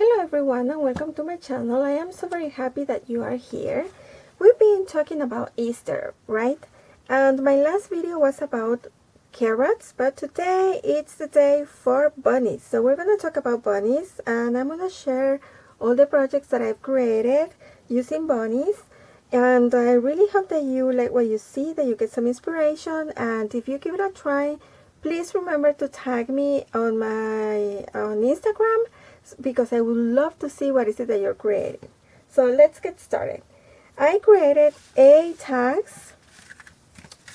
Hello everyone and welcome to my channel. I am so very happy that you are here. We've been talking about Easter, right? And my last video was about carrots, but today it's the day for bunnies. So we're going to talk about bunnies and I'm going to share all the projects that I've created using bunnies. And I really hope that you like what you see, that you get some inspiration, and if you give it a try, please remember to tag me on Instagram, because I would love to see what is it that you're creating. So let's get started. I created 8 tags.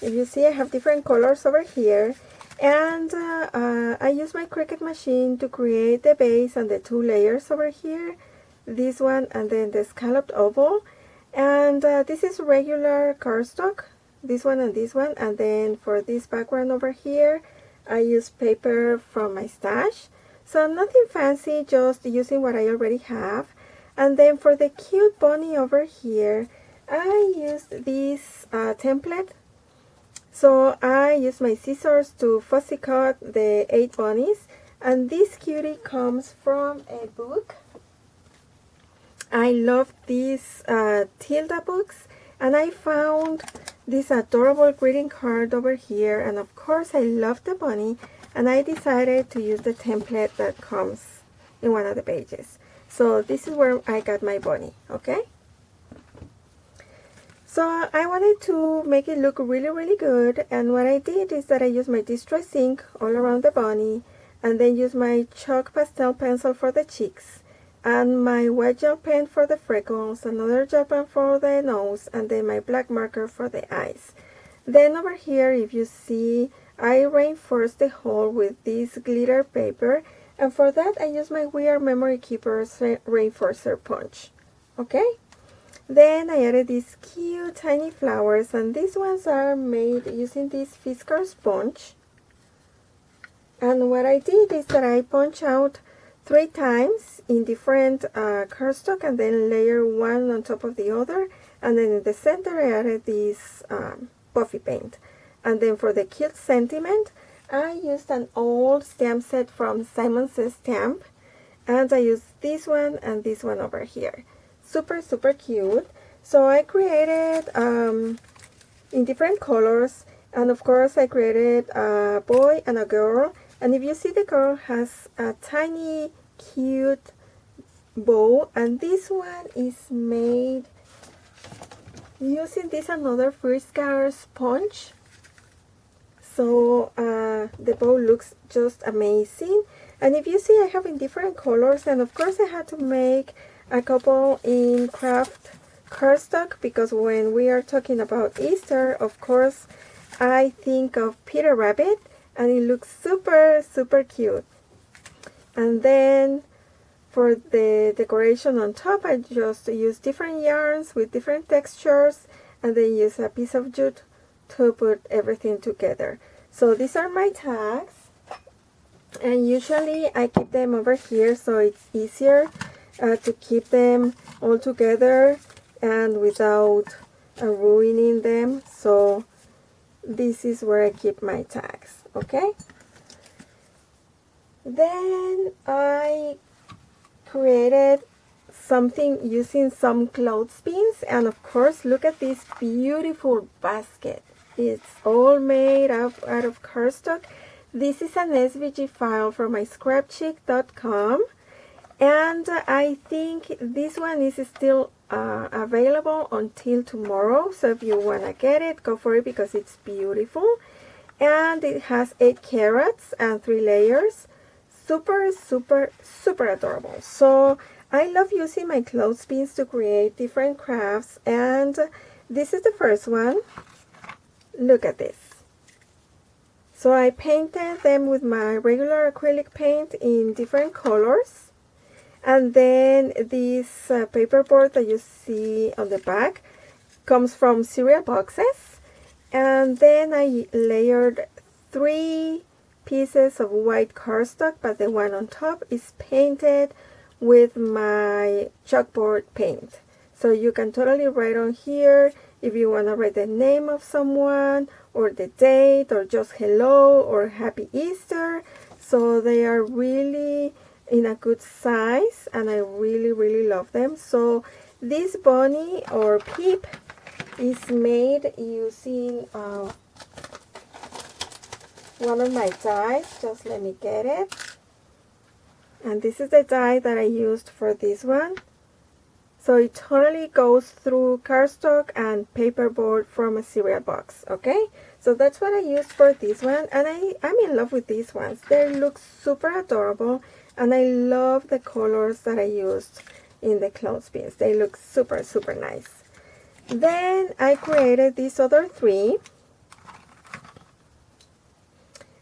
If you see, I have different colors over here, and I use my Cricut machine to create the base and the 2 layers over here, this one and then the scalloped oval. And this is regular cardstock, this one, and then for this background over here I use paper from my stash. So nothing fancy, just using what I already have. And then for the cute bunny over here, I used this template. So I used my scissors to fussy cut the 8 bunnies, and this cutie comes from a book. I love these Tilda books, and I found this adorable greeting card over here, and of course I love the bunny, and I decided to use the template that comes in one of the pages. So this is where I got my bunny, okay? So I wanted to make it look really good, and what I did is that I used my Distress ink all around the bunny, and then used my chalk pastel pencil for the cheeks, and my white gel pen for the freckles, another gel pen for the nose, and then my black marker for the eyes. Then over here, if you see, I reinforced the whole with this glitter paper, and for that I use my We Are Memory Keepers Reinforcer Punch. Okay? Then I added these cute tiny flowers, and these ones are made using this Fiskar sponge. And what I did is that I punch out 3 times in different cardstock, and then layer one on top of the other, and then in the center I added this puffy paint. And then for the cute sentiment, I used an old stamp set from Simon Says Stamp, and I used this one and this one over here. Super cute. So I created in different colors, and of course I created a boy and a girl. And if you see, the girl has a tiny cute bow, and this one is made using this another Fiskar sponge. So the bow looks just amazing. And if you see, I have in different colors, and of course I had to make a couple in craft cardstock, because when we are talking about Easter, of course I think of Peter Rabbit, and it looks super cute. And then for the decoration on top, I just use different yarns with different textures, and then use a piece of jute to put everything together. So these are my tags, and usually I keep them over here so it's easier to keep them all together and without ruining them. So this is where I keep my tags, okay? Then I created something using some clothespins, and of course look at this beautiful basket. It's all made out of cardstock. This is an SVG file from my Scrapchic.com, and I think this one is still available until tomorrow, so if you want to get it, go for it, because it's beautiful. And it has 8 carrots and 3 layers. Super adorable. So I love using my clothespins to create different crafts, and this is the first one. Look at this. So I painted them with my regular acrylic paint in different colors, and then this paperboard that you see on the back comes from cereal boxes, and then I layered 3 pieces of white cardstock, but the one on top is painted with my chalkboard paint. So you can totally write on here if you want to write the name of someone, or the date, or just hello, or happy Easter. So they are really in a good size, and I really love them. So this bunny or peep is made using one of my dies. Just let me get it. And this is the die that I used for this one. So it totally goes through cardstock and paperboard from a cereal box, okay? So that's what I used for this one, and I'm in love with these ones. They look super adorable, and I love the colors that I used in the clothespins. They look super nice. Then I created these other three,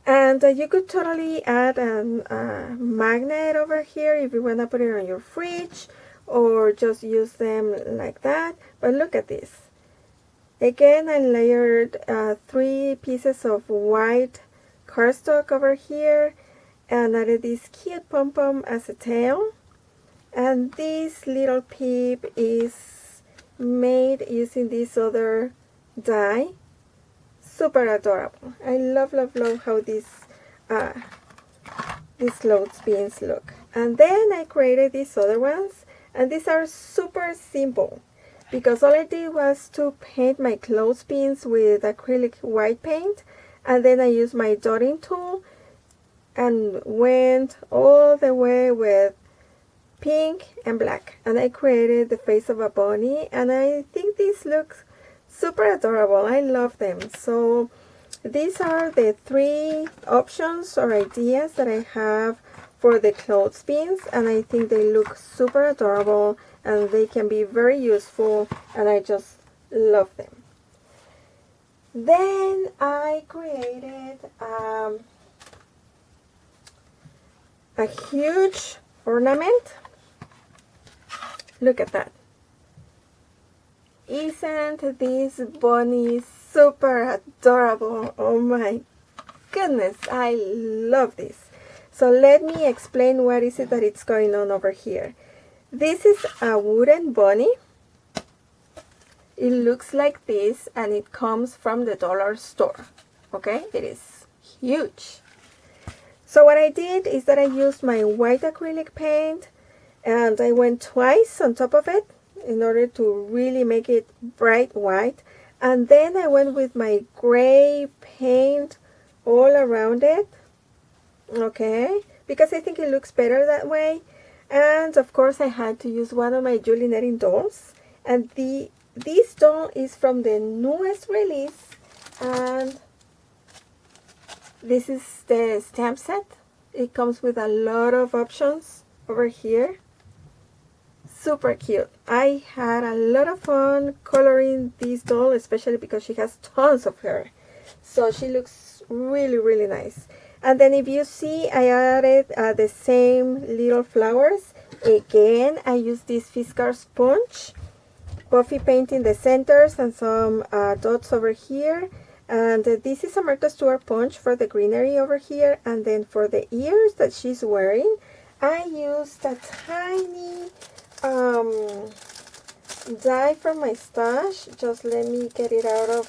and you could totally add a magnet over here if you want to put it on your fridge, or just use them like that. But look at this. Again, I layered 3 pieces of white cardstock over here and added this cute pom-pom as a tail. And this little peep is made using this other die. Super adorable. I love how these clothespins look. And then I created these other ones, and these are super simple because all I did was to paint my clothespins with acrylic white paint, and then I used my dotting tool and went all the way with pink and black, and I created the face of a bunny, and I think this looks super adorable. I love them. So these are the 3 options or ideas that I have for the clothespins, and I think they look super adorable and they can be very useful, and I just love them. Then I created a huge ornament. Look at that. Isn't this bunny super adorable? Oh my goodness, I love this. So let me explain what is it that it's going on over here. This is a wooden bunny. It looks like this, and it comes from the dollar store. Okay, it is huge. So what I did is that I used my white acrylic paint, and I went twice on top of it in order to really make it bright white, and then I went with my gray paint all around it, okay, because I think it looks better that way. And of course I had to use one of my Julie Netting dolls, and this doll is from the newest release, and this is the stamp set. It comes with a lot of options over here. Super cute. I had a lot of fun coloring this doll, especially because she has tons of hair. So she looks really nice. And then if you see, I added the same little flowers. Again, I used this Fiskars sponge, puffy paint in the centers and some dots over here. And this is a Martha Stewart sponge for the greenery over here. And then for the ears that she's wearing, I used a tiny die from my stash. Just let me get it out of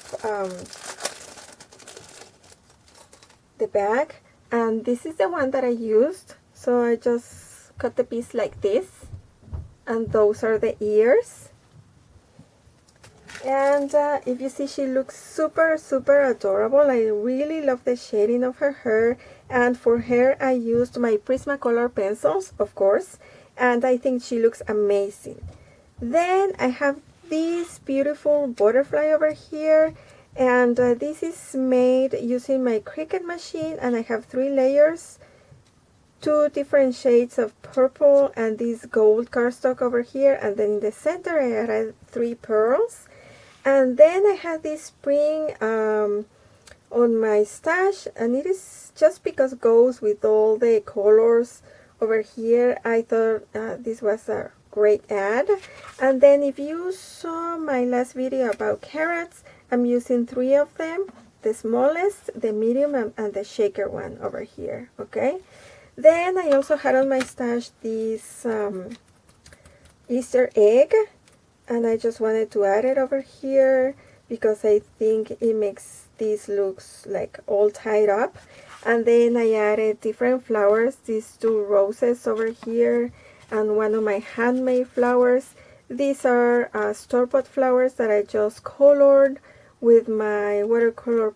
the bag, and this is the one that I used. So I just cut the piece like this, and those are the ears. And if you see, she looks super adorable. I really love the shading of her hair, and for hair I used my Prismacolor pencils, of course, and I think she looks amazing. Then I have this beautiful butterfly over here, and this is made using my Cricut machine, and I have 3 layers, 2 different shades of purple and this gold cardstock over here, and then in the center I added 3 pearls. And then I had this spring on my stash, and it is just because it goes with all the colors over here. I thought this was a great ad. And then if you saw my last video about carrots, I'm using 3 of them, the smallest, the medium, and the shaker one over here, okay? Then I also had on my stash this Easter egg, and I just wanted to add it over here because I think it makes these looks like all tied up. And then I added different flowers, these two roses over here, and one of my handmade flowers. These are store-bought flowers that I just colored with my watercolor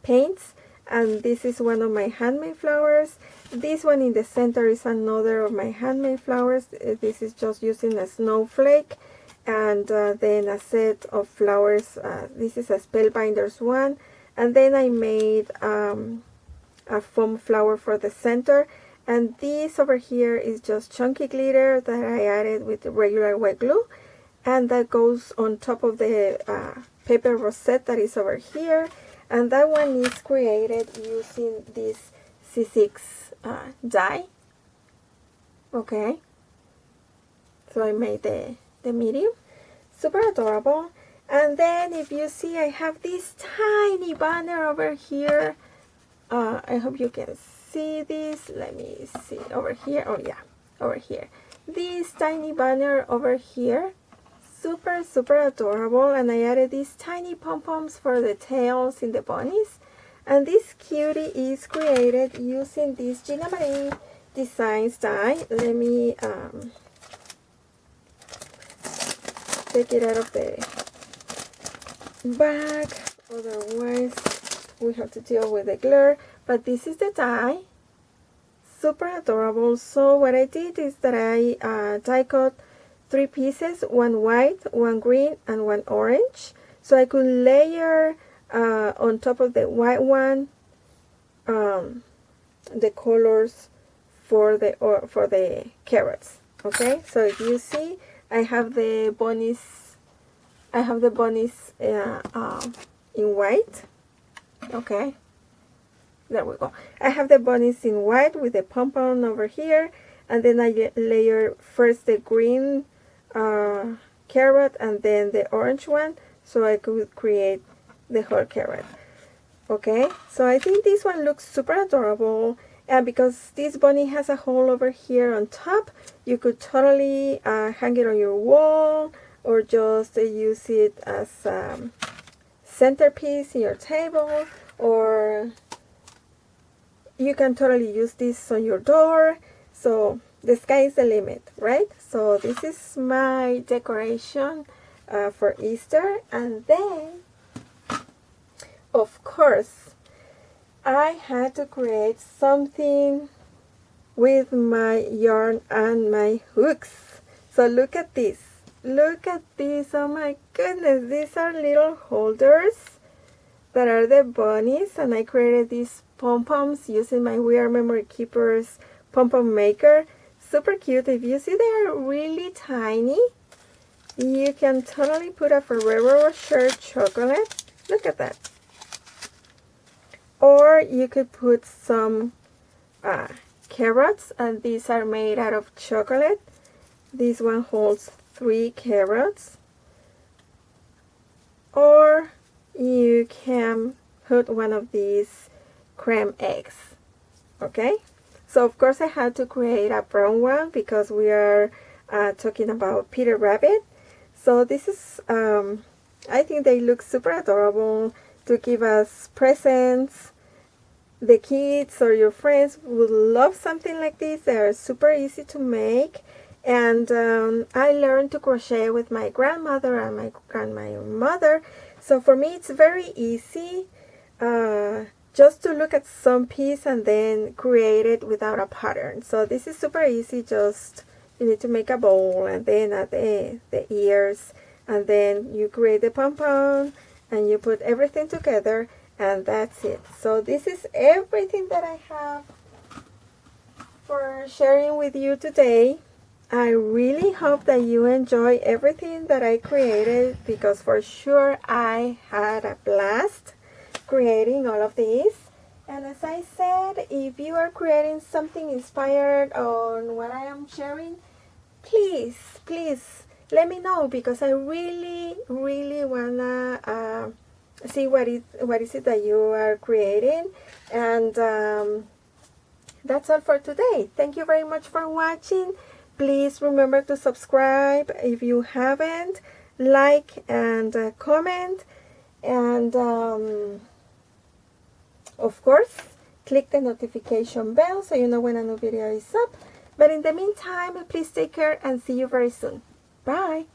paints. And this is one of my handmade flowers. This one in the center is another of my handmade flowers. This is just using a snowflake. And then a set of flowers. This is a Spellbinders one. And then I made a foam flower for the center. And this over here is just chunky glitter that I added with regular white glue. And that goes on top of the paper rosette that is over here. And that one is created using this C6 die. Okay. So I made the medium. Super adorable. And then if you see, I have this tiny banner over here. I hope you can see this. Let me see over here. Oh yeah, over here. This tiny banner over here. Super, super adorable. And I added these tiny pom-poms for the tails in the bunnies. And this cutie is created using this Gina Marie Designs die. Let me take it out of the bag, otherwise we have to deal with the glare. But this is the die. Super adorable. So what I did is that I die cut 3 pieces, one white, one green, and one orange, so I could layer on top of the white one the colors for the carrots. Okay, so if you see, I have the bunnies in white. Okay, there we go. I have the bunnies in white with the pom-pom over here, and then I layer first the green carrot and then the orange one, so I could create the whole carrot. Okay, so I think this one looks super adorable, and because this bunny has a hole over here on top, you could totally hang it on your wall, or just use it as centerpiece in your table, or you can totally use this on your door. So the sky is the limit, right? So this is my decoration for Easter. And then, of course, I had to create something with my yarn and my hooks. So look at this. Look at this. Oh my goodness. These are little holders that are the bunnies. And I created these pom-poms using my We Are Memory Keepers pom-pom maker. Super cute. If you see, they are really tiny. You can totally put a Ferrero Rocher chocolate. Look at that. Or you could put some carrots, and these are made out of chocolate. This one holds 3 carrots. Or you can put one of these creme eggs. Okay? So of course I had to create a brown one because we are talking about Peter Rabbit. So this is, I think they look super adorable to give us presents. The kids or your friends would love something like this. They are super easy to make. And I learned to crochet with my grandmother and my mother. So for me it's very easy just to look at some piece and then create it without a pattern. So this is super easy. Just you need to make a bowl and then add the ears, and then you create the pom-pom and you put everything together, and that's it. So this is everything that I have for sharing with you today. I really hope that you enjoy everything that I created, because for sure I had a blast creating all of these. And as I said, if you are creating something inspired on what I am sharing, please let me know, because I really wanna see what is it that you are creating. And that's all for today. Thank you very much for watching. Please remember to subscribe if you haven't, like and comment, and Of course, click the notification bell so you know when a new video is up. But in the meantime, please take care and see you very soon. Bye!